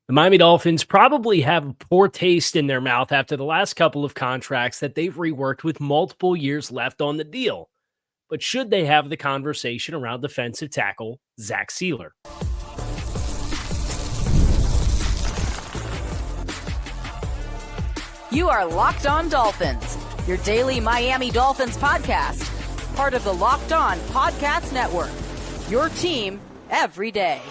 The Miami Dolphins probably have a poor taste in their mouth after the last couple of contracts that they've reworked with multiple years left on the deal. But should they have the conversation around defensive tackle Zach Sieler? You are Locked On Dolphins, your daily Miami Dolphins podcast, part of the Locked On Podcast Network, your team every day.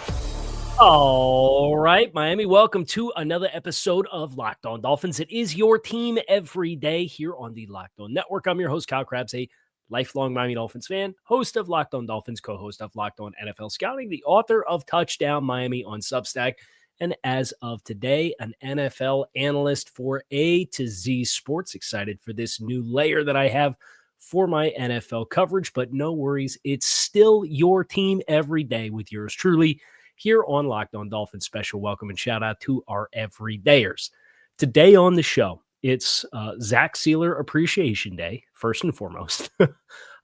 All right, Miami, welcome to another episode of Locked On Dolphins. It is your team every day here on the Locked On Network. I'm your host, Kyle Krabs, a lifelong Miami Dolphins fan, host of Locked On Dolphins, co-host of Locked On NFL Scouting, the author of Touchdown Miami on Substack, and as of today, an NFL analyst for A to Z Sports. Excited for this new layer that I have for my NFL coverage, but no worries. It's still your team every day with yours truly here on Locked On Dolphins. Special welcome and shout out to our everydayers. Today on the show, it's Zach Sieler Appreciation Day, first and foremost,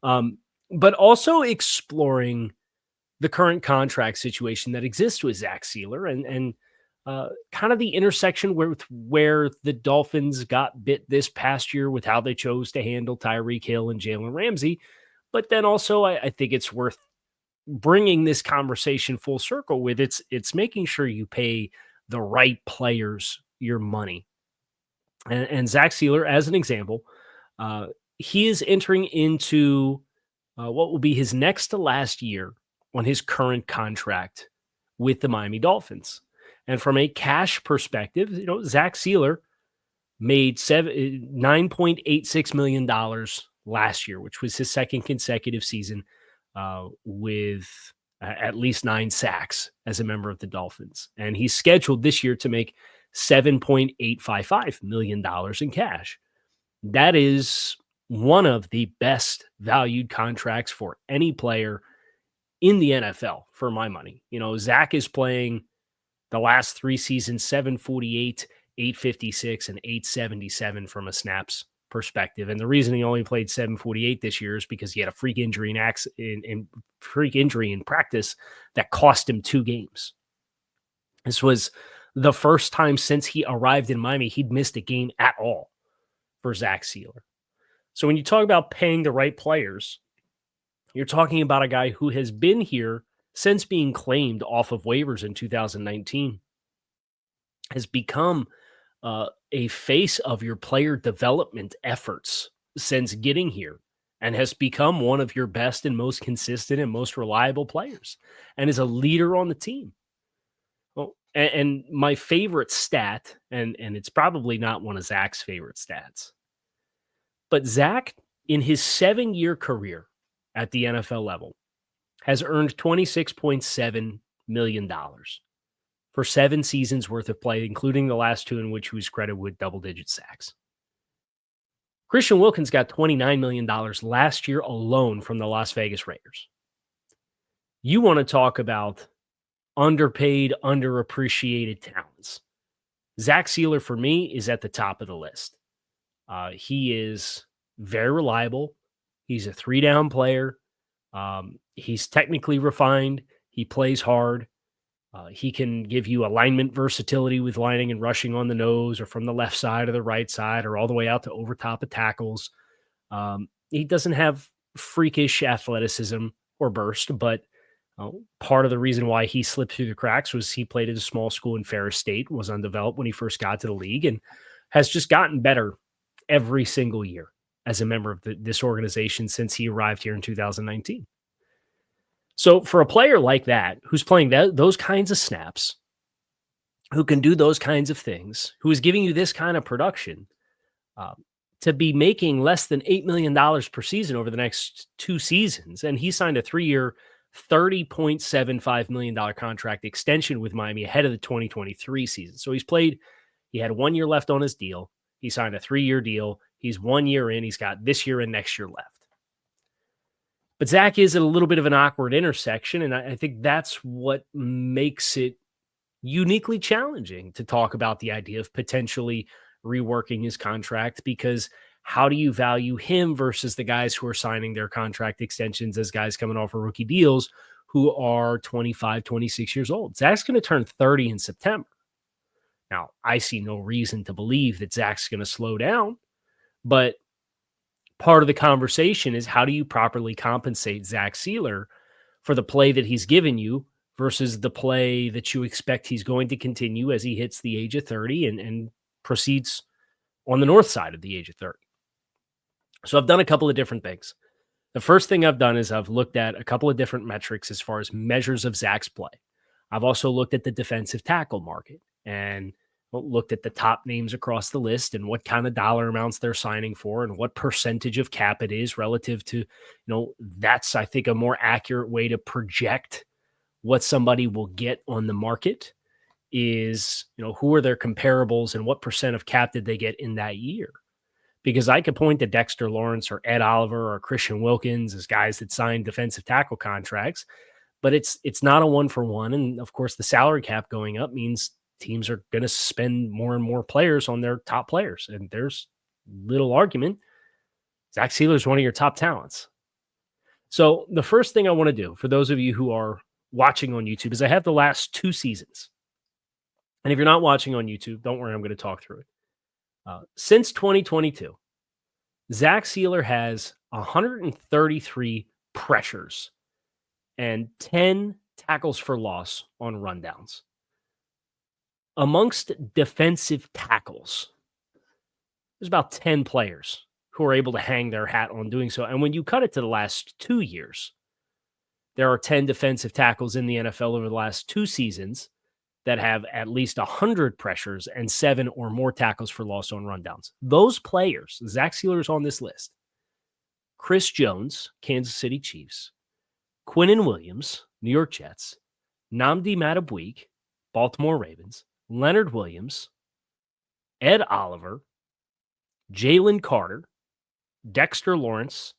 but also exploring the current contract situation that exists with Zach Sieler and kind of the intersection where the Dolphins got bit this past year with how they chose to handle Tyreek Hill and Jalen Ramsey. But then also I think it's worth bringing this conversation full circle with it's making sure you pay the right players your money. And Zach Sieler, as an example, he is entering into what will be his next to last year on his current contract with the Miami Dolphins. And from a cash perspective, Zach Sieler made $9.86 million last year, which was his second consecutive season with at least 9 sacks as a member of the Dolphins. And he's scheduled this year to make $7.855 million in cash. That is one of the best valued contracts for any player in the NFL, for my money. Zach is playing the last 3 seasons, 748, 856, and 877 from a snaps perspective. And the reason he only played 748 this year is because he had a freak injury in practice that cost him 2 games. This was the first time since he arrived in Miami he'd missed a game at all for Zach Sieler. So when you talk about paying the right players, you're talking about a guy who has been here since being claimed off of waivers in 2019, has become a face of your player development efforts since getting here, and has become one of your best and most consistent and most reliable players, and is a leader on the team. Well, and my favorite stat, and it's probably not one of Zach's favorite stats, but Zach, in his 7-year career at the NFL level, has earned $26.7 million for 7 seasons worth of play, including the last 2 in which he was credited with double-digit sacks. Christian Wilkins got $29 million last year alone from the Las Vegas Raiders. You want to talk about underpaid, underappreciated talents. Zach Sieler, for me, is at the top of the list. He is very reliable. He's a 3-down player. He's technically refined. He plays hard. He can give you alignment versatility with lining and rushing on the nose or from the left side or the right side or all the way out to over top of tackles. He doesn't have freakish athleticism or burst, but part of the reason why he slipped through the cracks was he played at a small school in Ferris State, was undeveloped when he first got to the league, and has just gotten better every single year as a member of this organization since he arrived here in 2019. So for a player like that, who's playing those kinds of snaps, who can do those kinds of things, who is giving you this kind of production, to be making less than $8 million per season over the next 2 seasons, and he signed a 3-year, $30.75 million contract extension with Miami ahead of the 2023 season. So he had 1 year left on his deal. He signed a 3-year deal. He's 1 year in. He's got this year and next year left. But Zach is at a little bit of an awkward intersection, and I think that's what makes it uniquely challenging to talk about the idea of potentially reworking his contract, because how do you value him versus the guys who are signing their contract extensions as guys coming off of rookie deals who are 25, 26 years old? Zach's going to turn 30 in September. Now, I see no reason to believe that Zach's going to slow down, but part of the conversation is how do you properly compensate Zach Sieler for the play that he's given you versus the play that you expect he's going to continue as he hits the age of 30 and proceeds on the north side of the age of 30. So I've done a couple of different things. The first thing I've done is I've looked at a couple of different metrics as far as measures of Zach's play. I've also looked at the defensive tackle market and looked at the top names across the list and what kind of dollar amounts they're signing for and what percentage of cap it is relative to, that's, I think, a more accurate way to project what somebody will get on the market is, who are their comparables and what percent of cap did they get in that year? Because I could point to Dexter Lawrence or Ed Oliver or Christian Wilkins as guys that signed defensive tackle contracts, but it's not a one-for-one. And of course, the salary cap going up means teams are going to spend more and more players on their top players. And there's little argument. Zach Sieler is one of your top talents. So the first thing I want to do for those of you who are watching on YouTube is I have the last 2 seasons. And if you're not watching on YouTube, don't worry, I'm going to talk through it. Since 2022, Zach Sieler has 133 pressures and 10 tackles for loss on rundowns. Amongst defensive tackles, there's about 10 players who are able to hang their hat on doing so. And when you cut it to the last 2 years, there are 10 defensive tackles in the NFL over the last 2 seasons that have at least 100 pressures and 7 or more tackles for loss on rundowns. Those players, Zach Sieler is on this list. Chris Jones, Kansas City Chiefs. Quinnen Williams, New York Jets. Nnamdi Madubuike, Baltimore Ravens. Leonard Williams. Ed Oliver. Jalen Carter. Dexter Lawrence.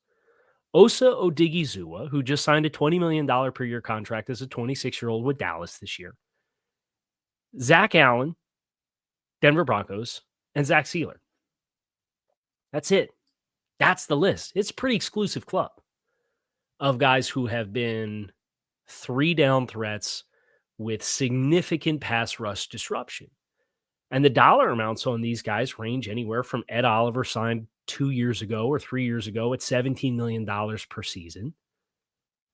Osa Odigizua, who just signed a $20 million per year contract as a 26-year-old with Dallas this year. Zach Allen, Denver Broncos, and Zach Sieler. That's it. That's the list. It's a pretty exclusive club of guys who have been 3-down threats with significant pass rush disruption. And the dollar amounts on these guys range anywhere from Ed Oliver signed 2 years ago or 3 years ago at $17 million per season.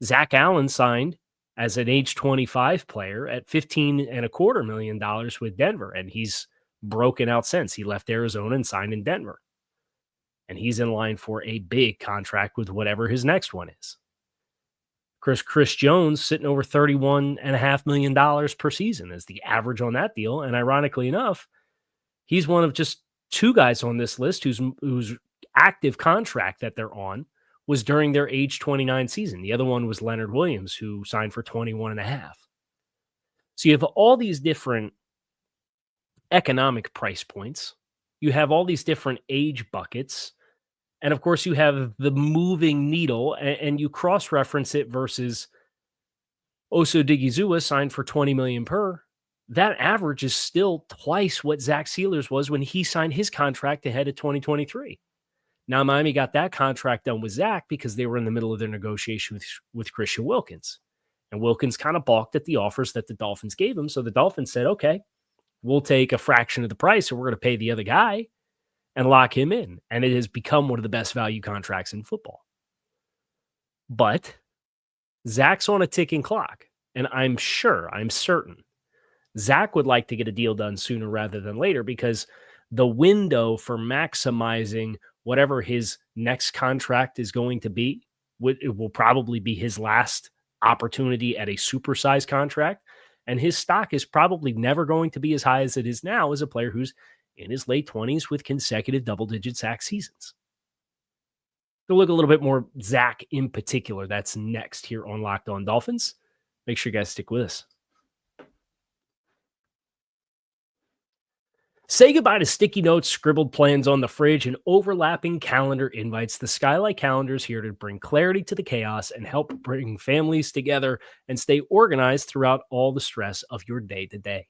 Zach Allen signed as an age 25 player at $15.25 million with Denver. And he's broken out since. He left Arizona and signed in Denver. And he's in line for a big contract with whatever his next one is. Chris Jones sitting over $31.5 million per season as the average on that deal. And ironically enough, he's one of just 2 guys on this list whose active contract that they're on was during their age 29 season. The other one was Leonard Williams, who signed for 21.5. So you have all these different economic price points. You have all these different age buckets. And of course, you have the moving needle, and you cross-reference it versus Osa Odigizua signed for $20 million per. That average is still twice what Zach Sieler's was when he signed his contract ahead of 2023. Now, Miami got that contract done with Zach because they were in the middle of their negotiation with Christian Wilkins. And Wilkins kind of balked at the offers that the Dolphins gave him. So the Dolphins said, okay, we'll take a fraction of the price and we're going to pay the other guy and lock him in. And it has become one of the best value contracts in football. But Zach's on a ticking clock. And I'm certain, Zach would like to get a deal done sooner rather than later because the window for maximizing whatever his next contract is going to be, it will probably be his last opportunity at a supersized contract. And his stock is probably never going to be as high as it is now as a player who's in his late 20s with consecutive double-digit sack seasons. We'll look a little bit more Zach in particular. That's next here on Locked On Dolphins. Make sure you guys stick with us. Say goodbye to sticky notes, scribbled plans on the fridge, and overlapping calendar invites. The Skylight Calendar is here to bring clarity to the chaos and help bring families together and stay organized throughout all the stress of your day-to-day.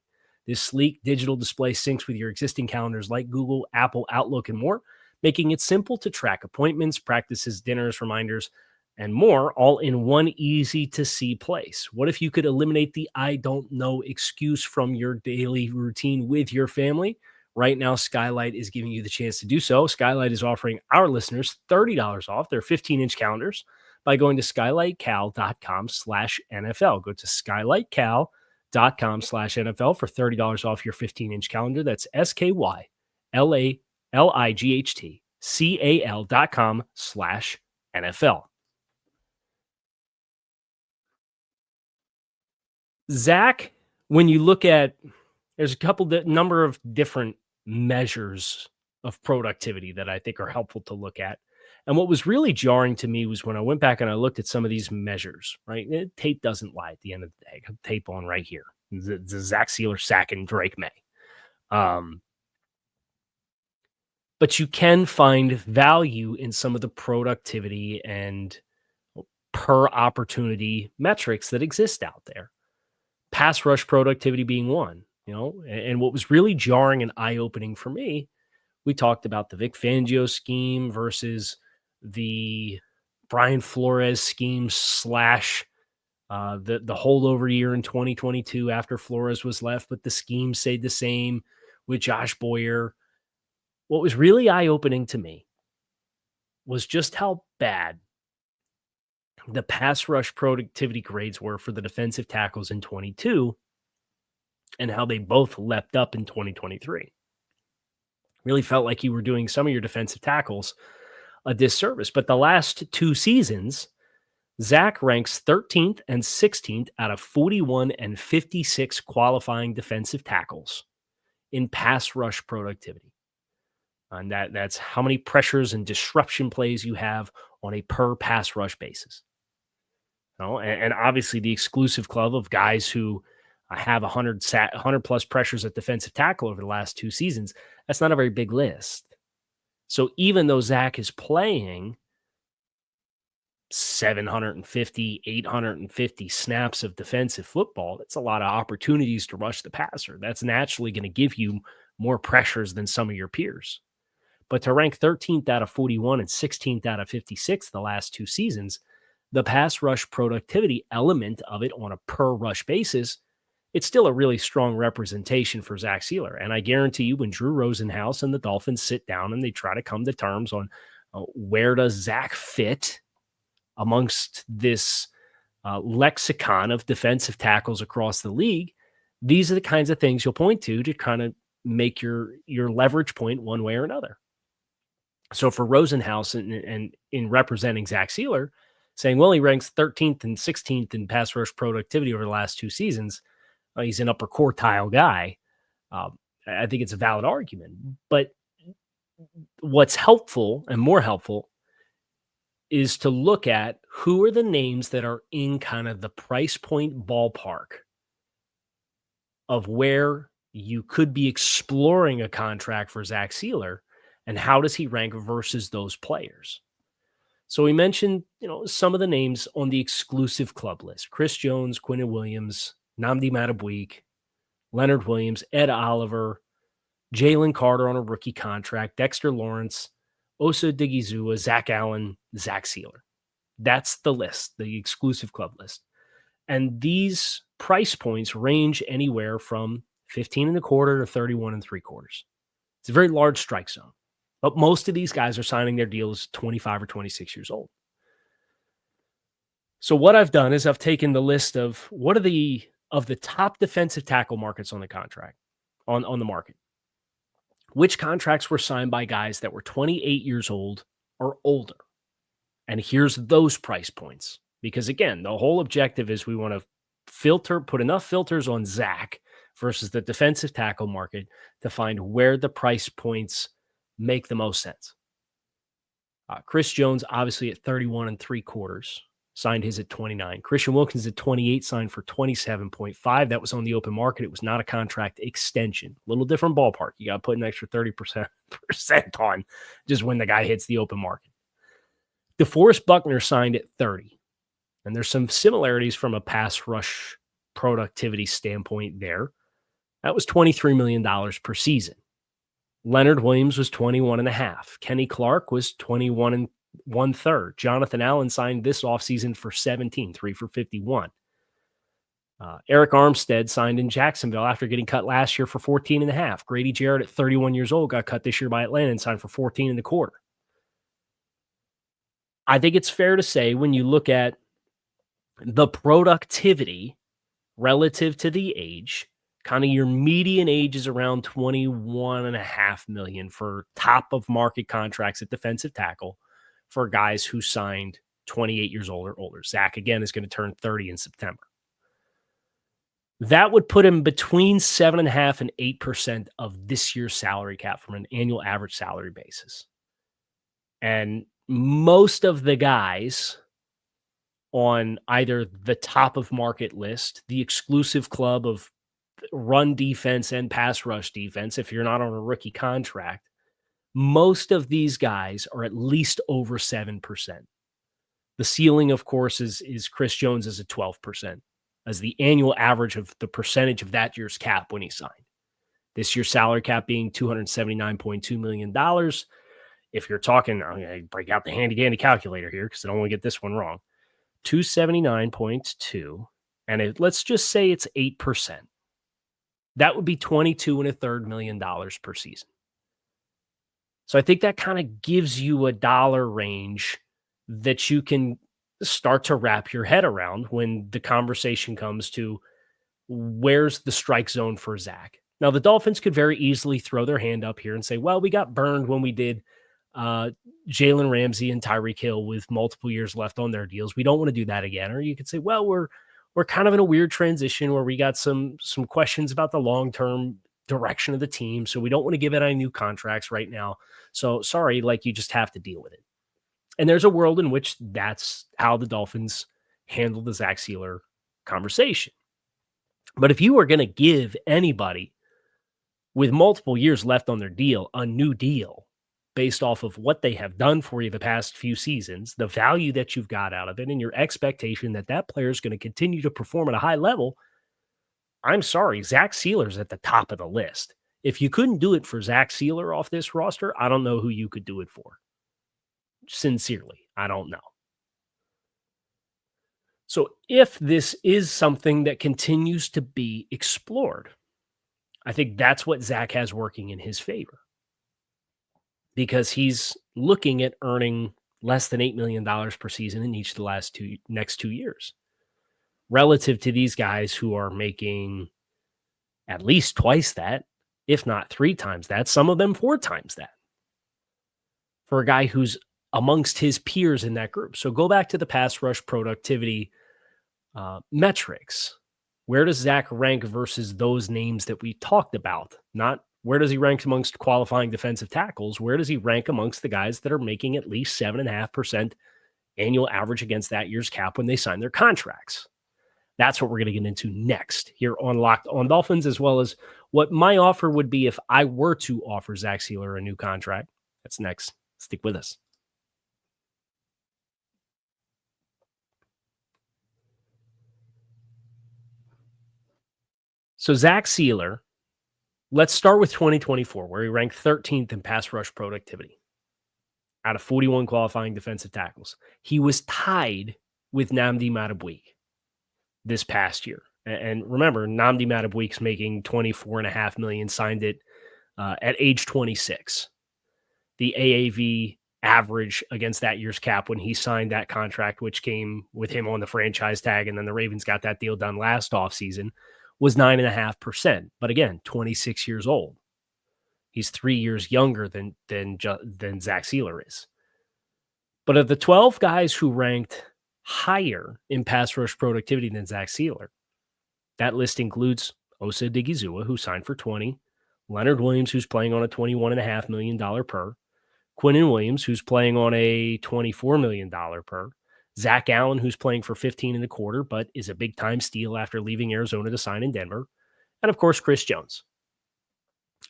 This sleek digital display syncs with your existing calendars like Google, Apple, Outlook, and more, making it simple to track appointments, practices, dinners, reminders, and more, all in one easy to see place. What if you could eliminate the I don't know excuse from your daily routine with your family? Right now, Skylight is giving you the chance to do so. Skylight is offering our listeners $30 off their 15-inch calendars by going to skylightcal.com/NFL. Go to skylightcal.com/NFL for $30 off your 15-inch calendar. That's SKYLAIGHTCAL.com/NFL. Zach, when you look at, there's a number of different measures of productivity that I think are helpful to look at. And what was really jarring to me was when I went back and I looked at some of these measures, right? Tape doesn't lie at the end of the day. I got tape on right here. The Zach Sieler sack and Drake May. But you can find value in some of the productivity and per opportunity metrics that exist out there. Pass rush productivity being one, and what was really jarring and eye-opening for me, we talked about the Vic Fangio scheme versus the Brian Flores scheme / the holdover year in 2022 after Flores was left, but the scheme stayed the same with Josh Boyer. What was really eye-opening to me was just how bad the pass rush productivity grades were for the defensive tackles in 22 and how they both leapt up in 2023. Really felt like you were doing some of your defensive tackles a disservice. But the last two seasons, Zach ranks 13th and 16th out of 41 and 56 qualifying defensive tackles in pass rush productivity. And that's how many pressures and disruption plays you have on a per pass rush basis. And obviously the exclusive club of guys who have 100 plus pressures at defensive tackle over the last two seasons, that's not a very big list. So even though Zach is playing 750, 850 snaps of defensive football, that's a lot of opportunities to rush the passer. That's naturally going to give you more pressures than some of your peers. But to rank 13th out of 41 and 16th out of 56 the last two seasons, the pass rush productivity element of it on a per rush basis, it's still a really strong representation for Zach Sieler. And I guarantee you when Drew Rosenhaus and the Dolphins sit down and they try to come to terms on where does Zach fit amongst this lexicon of defensive tackles across the league, these are the kinds of things you'll point to kind of make your leverage point one way or another. So for Rosenhaus and in representing Zach Sieler, saying, well, he ranks 13th and 16th in pass rush productivity over the last two seasons. He's an upper quartile guy. I think it's a valid argument. But what's helpful and more helpful is to look at who are the names that are in kind of the price point ballpark of where you could be exploring a contract for Zach Sieler, and how does he rank versus those players. So we mentioned, some of the names on the exclusive club list: Chris Jones, Quinnen Williams, Nnamdi Madubuike, Leonard Williams, Ed Oliver, Jalen Carter on a rookie contract, Dexter Lawrence, Osa Digizua, Zach Allen, Zach Sieler. That's the list, the exclusive club list. And these price points range anywhere from 15 and a quarter to 31 and 3/4. It's a very large strike zone. But most of these guys are signing their deals 25 or 26 years old. So what I've done is I've taken the list of what are the top defensive tackle markets on the contract, on the market. Which contracts were signed by guys that were 28 years old or older? And here's those price points. Because again, the whole objective is we want to put enough filters on Zach versus the defensive tackle market to find where the price points make the most sense. Chris Jones, obviously at 31 and 3/4, signed his at 29. Christian Wilkins at 28, signed for 27.5. That was on the open market. It was not a contract extension. A little different ballpark. You got to put an extra 30% on just when the guy hits the open market. DeForest Buckner signed at 30. And there's some similarities from a pass rush productivity standpoint there. That was $23 million per season. Leonard Williams was 21.5. Kenny Clark was 21 1/3. Jonathan Allen signed this offseason for 17, 3 for 51. Eric Armstead signed in Jacksonville after getting cut last year for 14.5. Grady Jarrett at 31 years old got cut this year by Atlanta and signed for 14.25. I think it's fair to say when you look at the productivity relative to the age, kind of your median age is around 21.5 million for top of market contracts at defensive tackle for guys who signed 28 years old or older. Zach, again, is going to turn 30 in September. That would put him between 7.5% and 8% of this year's salary cap from an annual average salary basis. And most of the guys on either the top of market list, the exclusive club of run defense and pass rush defense, if you're not on a rookie contract, most of these guys are at least over 7%. The ceiling, of course, is Chris Jones is at 12%. As the annual average of the percentage of that year's cap when he signed. This year's salary cap being $279.2 million. If you're talking, I'm going to break out the handy-dandy calculator here because I don't want to get this one wrong. 279.2, and let's just say it's 8%. That would be $22.3 million per season. So I think that kind of gives you a dollar range that you can start to wrap your head around when the conversation comes to where's the strike zone for Zach. Now, the Dolphins could very easily throw their hand up here and say, well, we got burned when we did Jalen Ramsey and Tyreek Hill with multiple years left on their deals. We don't want to do that again. Or you could say, well, we're kind of in a weird transition where we got some questions about the long-term direction of the team. So we don't want to give it any new contracts right now. So sorry, you just have to deal with it. And there's a world in which that's how the Dolphins handle the Zach Sieler conversation. But if you are going to give anybody with multiple years left on their deal a new deal based off of what they have done for you the past few seasons, the value that you've got out of it, and your expectation that that player is going to continue to perform at a high level, I'm sorry, Zach Sieler's at the top of the list. If you couldn't do it for Zach Sieler off this roster, I don't know who you could do it for. Sincerely, I don't know. So if this is something that continues to be explored, I think that's what Zach has working in his favor. Because he's looking at earning less than $8 million per season in each of the next 2 years. Relative to these guys who are making at least twice that, if not 3 times that, some of them 4 times that. For a guy who's amongst his peers in that group. So go back to the pass rush productivity metrics. Where does Zach rank versus those names that we talked about? Not where does he rank amongst qualifying defensive tackles? Where does he rank amongst the guys that are making at least 7.5% annual average against that year's cap when they sign their contracts? That's what we're going to get into next here on Locked On Dolphins, as well as what my offer would be if I were to offer Zach Sieler a new contract. That's next. Stick with us. So Zach Sieler, let's start with 2024, where he ranked 13th in pass rush productivity out of 41 qualifying defensive tackles. He was tied with Nnamdi Madubuike this past year. And remember, Nnamdi Madubuike's making $24.5 million, signed it at age 26. The AAV average against that year's cap when he signed that contract, which came with him on the franchise tag, and then the Ravens got that deal done last offseason, was 9.5%. But again, 26 years old. He's 3 years younger than Zach Sieler is. But of the 12 guys who ranked higher in pass rush productivity than Zach Sieler, that list includes Osa Odighizuwa, who signed for 20, Leonard Williams, who's playing on a $21.5 million per, Quinnen Williams, who's playing on a $24 million per, Zach Allen, who's playing for 15.25, but is a big-time steal after leaving Arizona to sign in Denver, and of course, Chris Jones.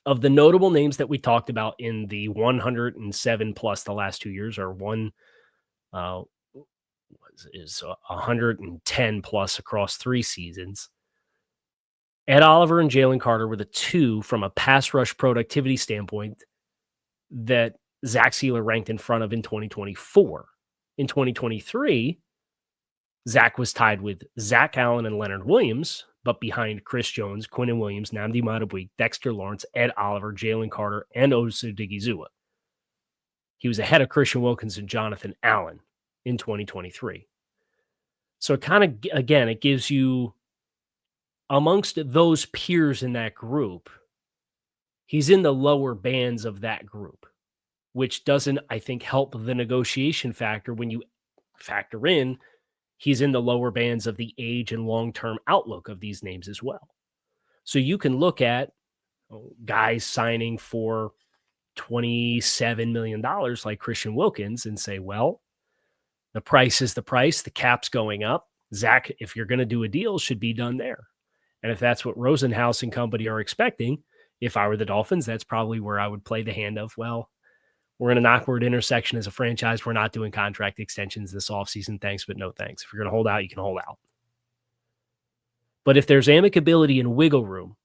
Of the notable names that we talked about in the 107 plus the last 2 years, or 110 plus across 3 seasons, Ed Oliver and Jalen Carter were the 2 from a pass rush productivity standpoint that Zach Sieler ranked in front of in 2024. In 2023, Zach was tied with Zach Allen and Leonard Williams, but behind Chris Jones, Quinnen Williams, Nnamdi Madubuike, Dexter Lawrence, Ed Oliver, Jalen Carter, and Osa Odighizuwa. He was ahead of Christian Wilkins and Jonathan Allen in 2023. So it kind of, again, it gives you, amongst those peers in that group, he's in the lower bands of that group, which doesn't, I think, help the negotiation factor when you factor in he's in the lower bands of the age and long-term outlook of these names as well. So you can look at guys signing for $27 million like Christian Wilkins and say, well, the price is the price. The cap's going up. Zach, if you're going to do a deal, should be done there. And if that's what Rosenhaus and company are expecting, if I were the Dolphins, that's probably where I would play the hand of, well, we're in an awkward intersection as a franchise. We're not doing contract extensions this offseason. Thanks, but no thanks. If you're going to hold out, you can hold out. But if there's amicability and wiggle room,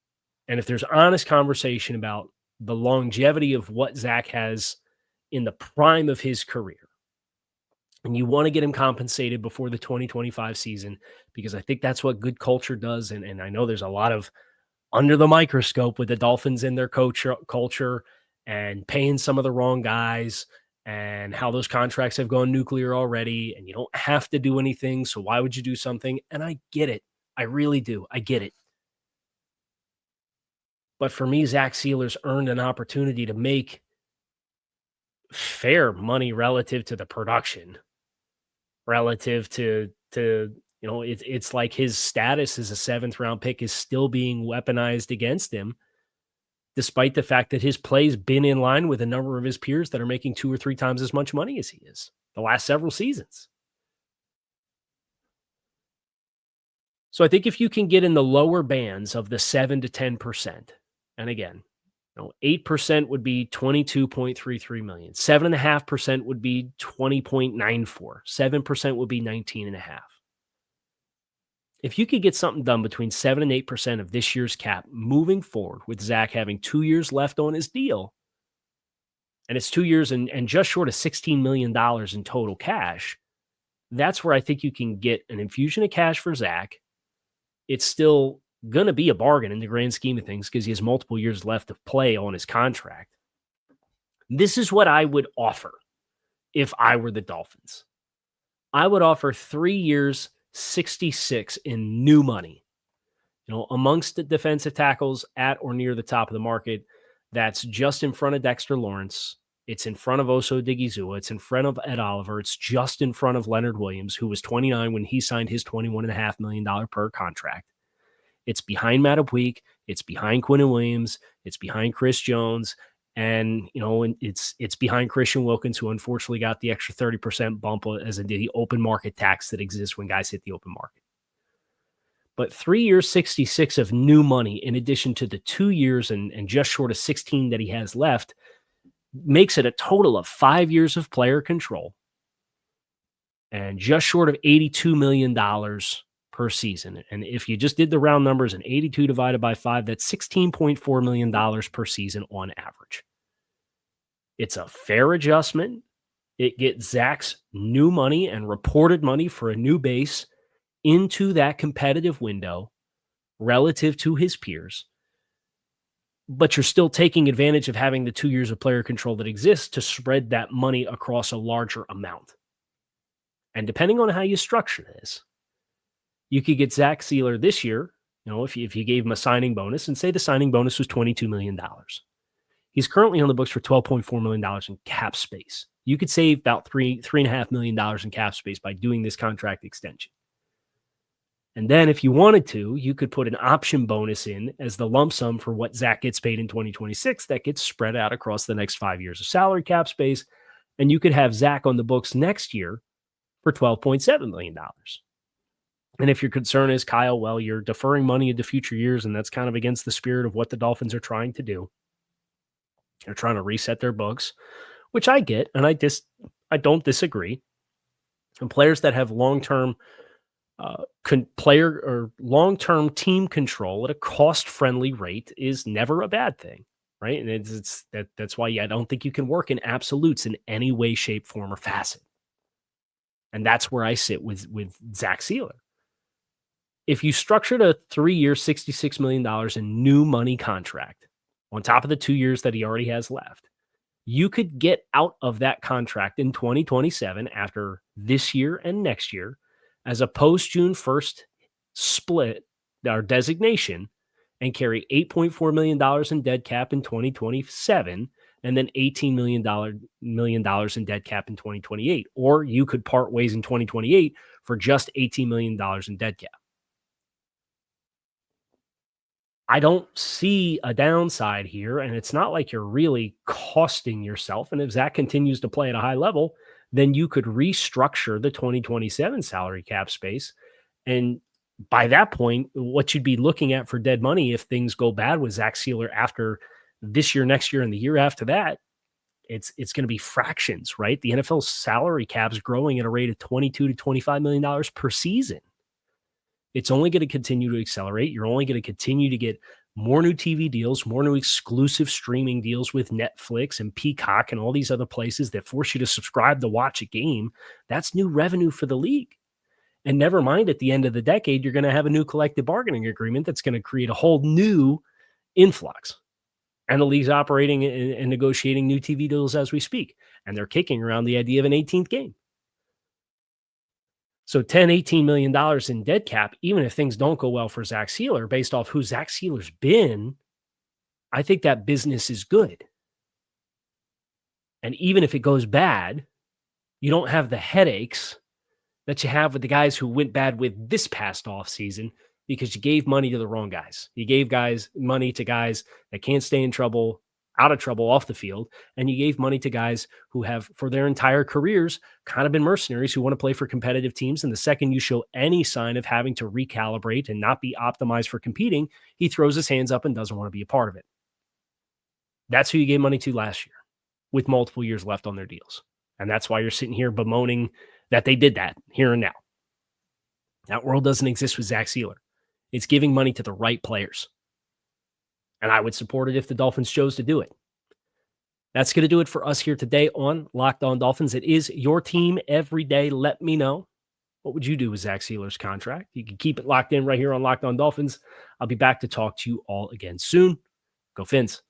and if there's honest conversation about the longevity of what Zach has in the prime of his career, and you want to get him compensated before the 2025 season, because I think that's what good culture does. And I know there's a lot of under the microscope with the Dolphins and their culture and paying some of the wrong guys and how those contracts have gone nuclear already, and you don't have to do anything. So why would you do something? And I get it. I really do. I get it. But for me, Zach Sieler's earned an opportunity to make fair money relative to the production, relative to it's like his status as a 7th round pick is still being weaponized against him, despite the fact that his play's been in line with a number of his peers that are making 2 or 3 times as much money as he is the last several seasons. So I think if you can get in the lower bands of the 7 to 10%, and again, 8% would be $22.33 million. 7.5% would be $20.94. 7% would be $19.5. If you could get something done between 7 and 8% of this year's cap moving forward, with Zach having 2 years left on his deal, and it's 2 years and just short of $16 million in total cash, that's where I think you can get an infusion of cash for Zach. It's still going to be a bargain in the grand scheme of things because he has multiple years left of play on his contract. This is what I would offer if I were the Dolphins. I would offer 3 years, 66 in new money. Amongst the defensive tackles at or near the top of the market, that's just in front of Dexter Lawrence. It's in front of Osa Odighizuwa. It's in front of Ed Oliver. It's just in front of Leonard Williams, who was 29 when he signed his $21.5 million per contract. It's behind Madubuike. It's behind Quinnen Williams. It's behind Chris Jones. And, it's behind Christian Wilkins, who unfortunately got the extra 30% bump as the open market tax that exists when guys hit the open market. But 3 years, 66 of new money, in addition to the 2 years and just short of 16 that he has left, makes it a total of 5 years of player control and just short of $82 million per season. And if you just did the round numbers, and 82 divided by 5, that's $16.4 million per season on average. It's a fair adjustment. It gets Zach's new money and reported money for a new base into that competitive window relative to his peers. But you're still taking advantage of having the 2 years of player control that exists to spread that money across a larger amount. And depending on how you structure this, you could get Zach Sieler this year, if you gave him a signing bonus, and say the signing bonus was $22 million. He's currently on the books for $12.4 million in cap space. You could save about $3.5 million in cap space by doing this contract extension. And then if you wanted to, you could put an option bonus in as the lump sum for what Zach gets paid in 2026 that gets spread out across the next 5 years of salary cap space. And you could have Zach on the books next year for $12.7 million. And if your concern is, Kyle, well, you're deferring money into future years, and that's kind of against the spirit of what the Dolphins are trying to do. They're trying to reset their books, which I get, and I don't disagree. And players that have long-term player or long-term team control at a cost-friendly rate is never a bad thing. right? And that's why I don't think you can work in absolutes in any way, shape, form, or facet. And that's where I sit with Zach Sieler. If you structured a 3-year, $66 million in new money contract on top of the 2 years that he already has left, you could get out of that contract in 2027 after this year and next year as a post June 1st split or designation and carry $8.4 million in dead cap in 2027 and then $18 million in dead cap in 2028. Or you could part ways in 2028 for just $18 million in dead cap. I don't see a downside here, and it's not like you're really costing yourself. And if Zach continues to play at a high level, then you could restructure the 2027 salary cap space. And by that point, what you'd be looking at for dead money if things go bad with Zach Sieler after this year, next year, and the year after that, it's going to be fractions, right? The NFL salary cap is growing at a rate of $22 to $25 million per season. It's only going to continue to accelerate. You're only going to continue to get more new TV deals, more new exclusive streaming deals with Netflix and Peacock and all these other places that force you to subscribe to watch a game. That's new revenue for the league. And never mind, at the end of the decade, you're going to have a new collective bargaining agreement that's going to create a whole new influx. And the league's operating and negotiating new TV deals as we speak. And they're kicking around the idea of an 18th game. So $10, $18 million in dead cap, even if things don't go well for Zach Sieler, based off who Zach Sieler's been, I think that business is good. And even if it goes bad, you don't have the headaches that you have with the guys who went bad with this past offseason because you gave money to the wrong guys. You gave money to guys that can't stay in trouble, out of trouble off the field, and you gave money to guys who have, for their entire careers, kind of been mercenaries who want to play for competitive teams. And the second you show any sign of having to recalibrate and not be optimized for competing, he throws his hands up and doesn't want to be a part of it. That's who you gave money to last year with multiple years left on their deals. And that's why you're sitting here bemoaning that they did that here and now. That world doesn't exist with Zach Sieler. It's giving money to the right players. And I would support it if the Dolphins chose to do it. That's going to do it for us here today on Locked On Dolphins. It is your team every day. Let me know. What would you do with Zach Sieler's contract? You can keep it locked in right here on Locked On Dolphins. I'll be back to talk to you all again soon. Go Fins.